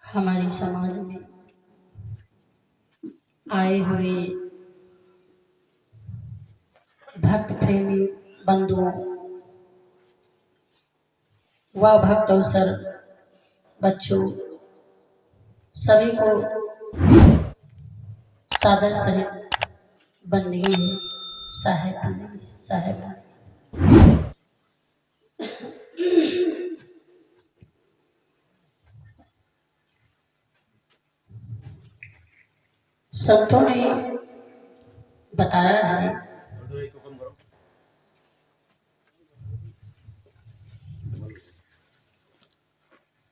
हमारी समाज में आए हुए भक्त प्रेमी बंधुओं व भक्त अवसर बच्चों सभी को सादर सहित बंदगी है। साहेब संतों ने बताया है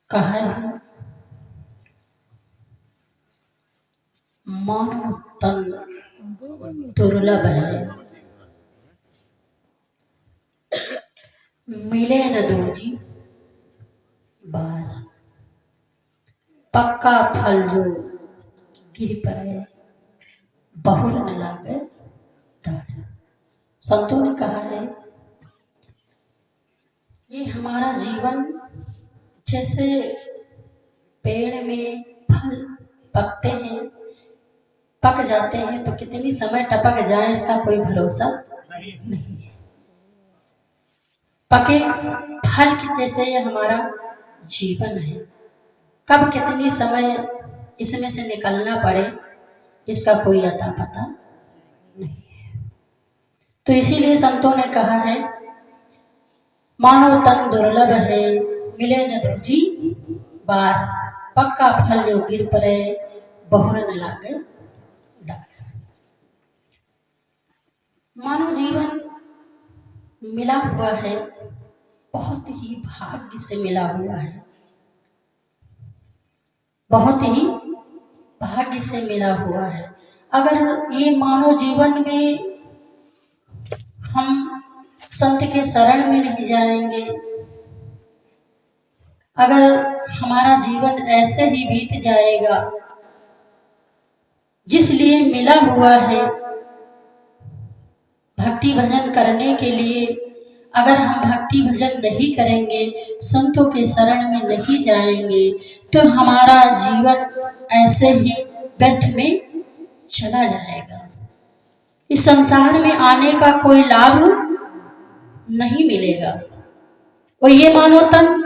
कहा है मानव तन दुर्लभ है, मिले न दूजी बार, पक्का फल जो गिर पड़े बहुर न लागे डाढ़। संतों ने कहा है ये हमारा जीवन जैसे पेड़ में फल पकते हैं, पक जाते हैं तो कितनी समय टपक जाए इसका कोई भरोसा नहीं है। पके फल की जैसे ये हमारा जीवन है, कब कितनी समय इसमें से निकलना पड़े इसका कोई अता पता नहीं है। तो इसीलिए संतों ने कहा है मानो तन दुर्लभ है, मिले न दूजी बार, पक्का फल जो गिर पड़े बहुर न लागे डार। मानव जीवन मिला हुआ है, बहुत ही भाग्य से मिला हुआ है, बहुत ही भाग्य से मिला हुआ है। अगर ये मानव जीवन में हम संत के शरण में नहीं जाएंगे, अगर हमारा जीवन ऐसे ही बीत जाएगा जिसलिए मिला हुआ है भक्ति भजन करने के लिए, अगर हम भक्ति भजन नहीं करेंगे, संतों के शरण में नहीं जाएंगे तो हमारा जीवन ऐसे ही व्यर्थ में चला जाएगा। इस संसार में आने का कोई लाभ नहीं मिलेगा। और ये मानो तन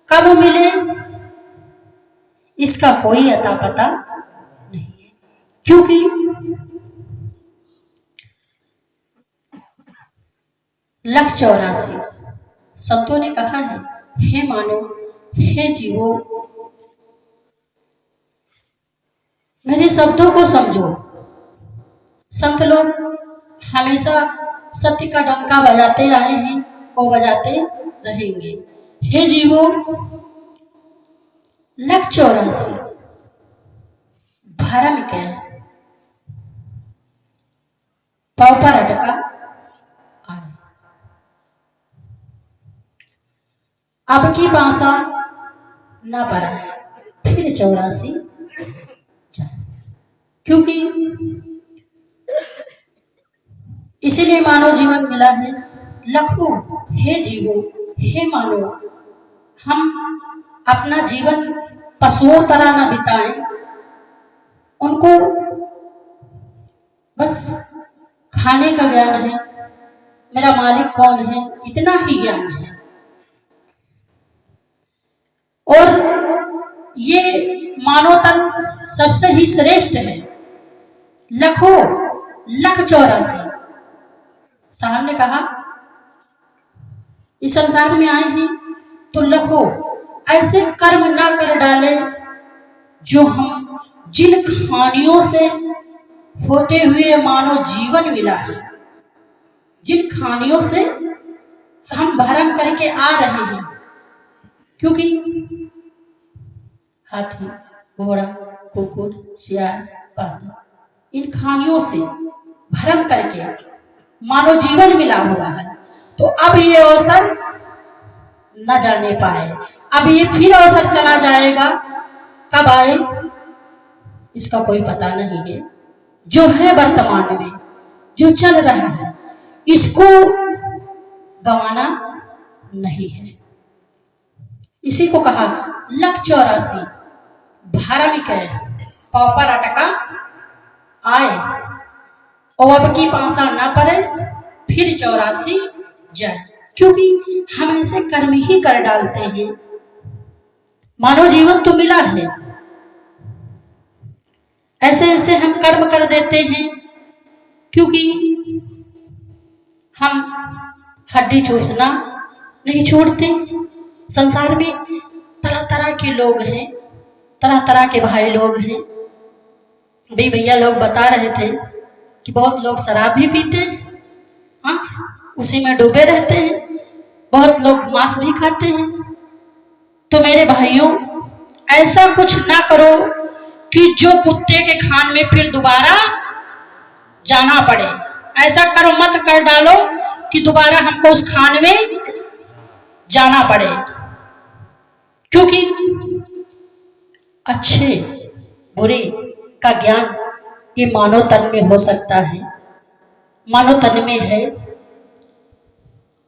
कब मिले इसका कोई अता पता नहीं है, क्योंकि लख 84 संतों ने कहा है हे मानो हे जीवो मेरे शब्दों को समझो। संत लोग हमेशा सत्य का डंका बजाते आए हैं, वो बजाते रहेंगे। हे जीवो लख 84 भरम के पाव पर अटका आए, अब की पासा न पड़ा फिर 84 जाए, क्योंकि इसीलिए मानव जीवन मिला है। लखों हे जीवो हे मानो हम अपना जीवन पशुओं तरह न बिताएं, उनको बस खाने का ज्ञान है, मेरा मालिक कौन है इतना ही ज्ञान है। और ये मानव तन सबसे ही श्रेष्ठ है। लखों लख 84 साहब ने कहा इस संसार में आए हैं तो लखों ऐसे कर्म ना कर डाले जो हम जिन खानियों से होते हुए मानव जीवन मिला है, जिन खानियों से हम भरम करके आ रहे हैं, क्योंकि हाथी घोड़ा कुकुर सियार पांडा इन खानियों से भरम करके मानव जीवन मिला हुआ है। तो अब ये अवसर न जाने पाए, अब ये फिर अवसर चला जाएगा, कब आए इसका कोई पता नहीं है। जो है वर्तमान में जो चल रहा है इसको गंवाना नहीं है, इसी को कहा लख 84 भरमिक पौपर अटका आए, और अब की पासा न पड़े फिर 84 जाए। क्योंकि हम ऐसे कर्म ही कर डालते हैं। मानव जीवन तो मिला है, ऐसे ऐसे हम कर्म कर देते हैं, क्योंकि हम हड्डी चूसना नहीं छोड़ते। संसार में तरह तरह के लोग हैं, तरह तरह के भाई लोग हैं। भी भैया लोग बता रहे थे कि बहुत लोग शराब भी पीते हैं, हाँ, उसी में डूबे रहते हैं। बहुत लोग मांस भी खाते हैं। तो मेरे भाइयों, ऐसा कुछ ना करो कि जो कुत्ते के खान में फिर दोबारा जाना पड़े। ऐसा कर्म मत कर डालो कि दोबारा हमको उस खान में जाना पड़े। क्योंकि अच्छे बुरे का ज्ञान ये मानव तन में हो सकता है, मानव तन में है,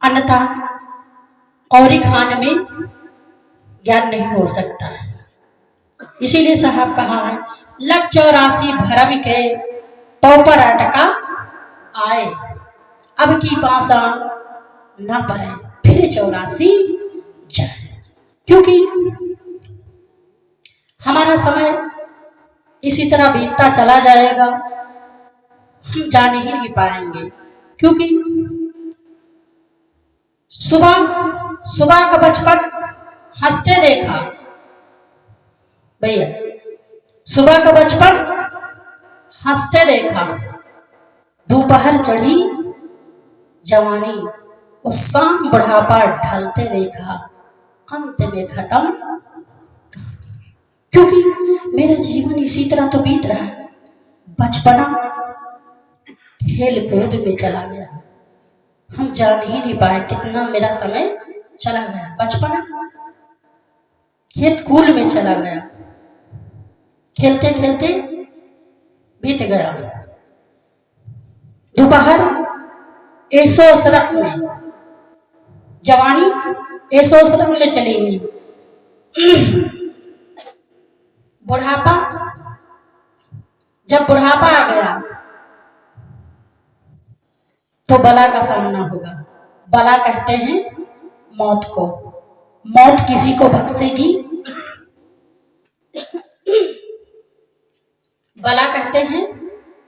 अन्यथा और ही खान में ज्ञान नहीं हो सकता है। इसीलिए साहब कहा है लख 84 भरमिक पौपर अटका आए, अब की पासा न पड़े फिर 84 जाए। क्योंकि हमारा समय इसी तरह बीतता चला जाएगा, हम जान ही नहीं पाएंगे। क्योंकि सुबह का बचपन हंसते देखा भैया, सुबह का बचपन हंसते देखा, दोपहर चढ़ी जवानी और शाम बुढ़ापा ढलते देखा, अंत में खत्म। क्योंकि मेरा जीवन इसी तरह तो बीत रहा है। बचपना खेल कूद में चला गया, हम जान ही नहीं पाए कितना मेरा समय चला गया। बचपना खेत कूल में चला गया, खेलते खेलते बीत गया। दोपहर ऐसो शरत में, जवानी ऐसो शरत में चली गई। बुढ़ापा, जब बुढ़ापा आ गया तो बला का सामना होगा। बला कहते हैं मौत को। मौत किसी को बख्शेगी, बला कहते हैं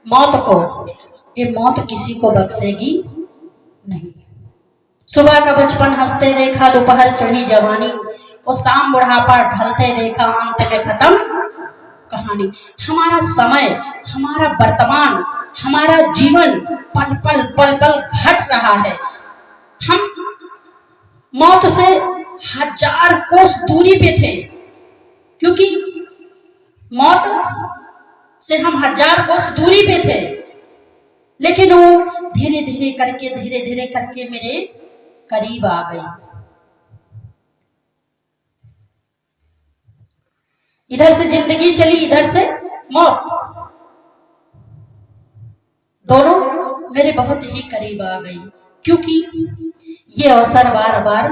मौत को, ये मौत किसी को बख्शेगी नहीं। सुबह का बचपन हंसते देखा, दोपहर चढ़ी जवानी और शाम बुढ़ापा ढलते देखा, अंत में खत्म कहानी। हमारा समय, हमारा वर्तमान, हमारा जीवन पल पल पल पल घट रहा है। हम मौत से 1000 कोस दूरी पे थे, क्योंकि मौत से हम 1000 कोस दूरी पे थे, लेकिन वो धीरे धीरे करके मेरे करीब आ गई। इधर से जिंदगी चली, इधर से मौत, दोनों मेरे बहुत ही करीब आ गई। क्योंकि ये अवसर बार बार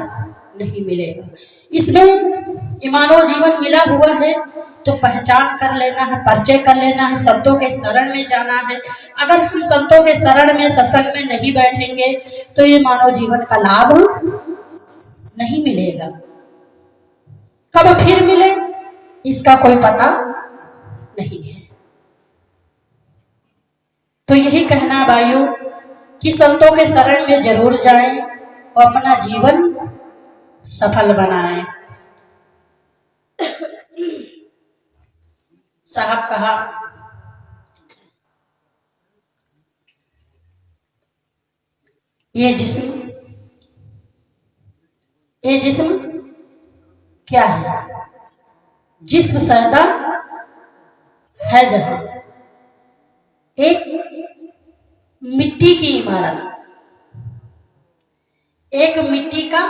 नहीं मिलेगा। इसमें मानव जीवन मिला हुआ है तो पहचान कर लेना है, परिचय कर लेना है, संतों के शरण में जाना है। अगर हम संतों के शरण में, सत्संग में नहीं बैठेंगे तो ये मानव जीवन का लाभ नहीं मिलेगा। कब फिर मिले इसका कोई पता नहीं है। तो यही कहना भाइयों कि संतों के शरण में जरूर जाएं और अपना जीवन सफल बनाएं। साहब कहा ये जिस्म क्या है? जिस्म सैदा है जहां, एक मिट्टी की इमारत, एक मिट्टी का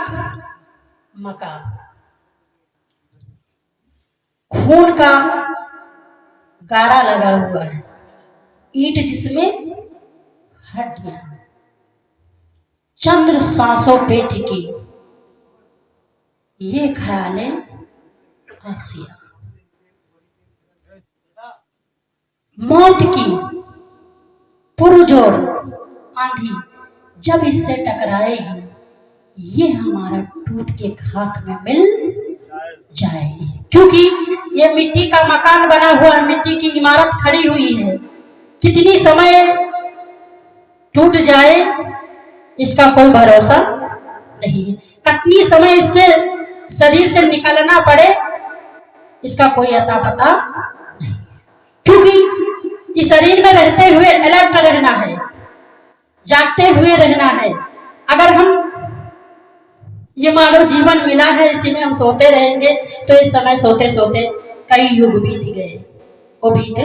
मकान, खून का गारा लगा हुआ है, ईंट जिसमें हड्डियां, चंद्र सांसों पे टिकी, ये ख्याल है आसिया। मौत की पुरजोर आंधी जब इससे टकराएगी, ये हमारा टूट के खाक में मिल जाएगी। क्योंकि ये मिट्टी का मकान बना हुआ है, मिट्टी की इमारत खड़ी हुई है, कितनी समय टूट जाए इसका कोई भरोसा नहीं है, कितनी समय इससे शरीर से निकलना पड़े इसका कोई अता पता नहीं है। क्योंकि इस शरीर में रहते हुए अलर्ट रहना है, जागते हुए रहना है। अगर हम ये मानव जीवन मिला है, इसी में हम सोते रहेंगे तो इस समय सोते सोते कई युग बीत गए, वो बीत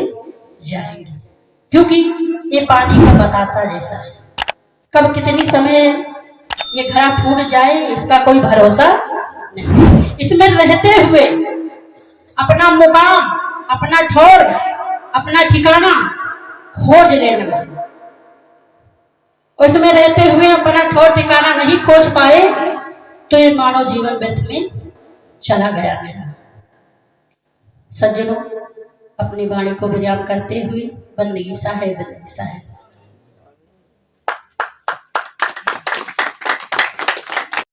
जाएंगे। क्योंकि ये पानी का बतासा जैसा है, कब कितनी समय ये घड़ा फूट जाए इसका कोई भरोसा नहीं। इसमें रहते हुए अपना मुकाम, अपना ठौर, अपना ठिकाना खोज लेना है। उसमें रहते हुए अपना ठौर ठिकाना नहीं खोज पाए तो ये मानव जीवन व्यर्थ में चला गया मेरा। सज्जनों, अपनी वाणी को विराम करते हुए बंदगी सा है, बंदगी सा है।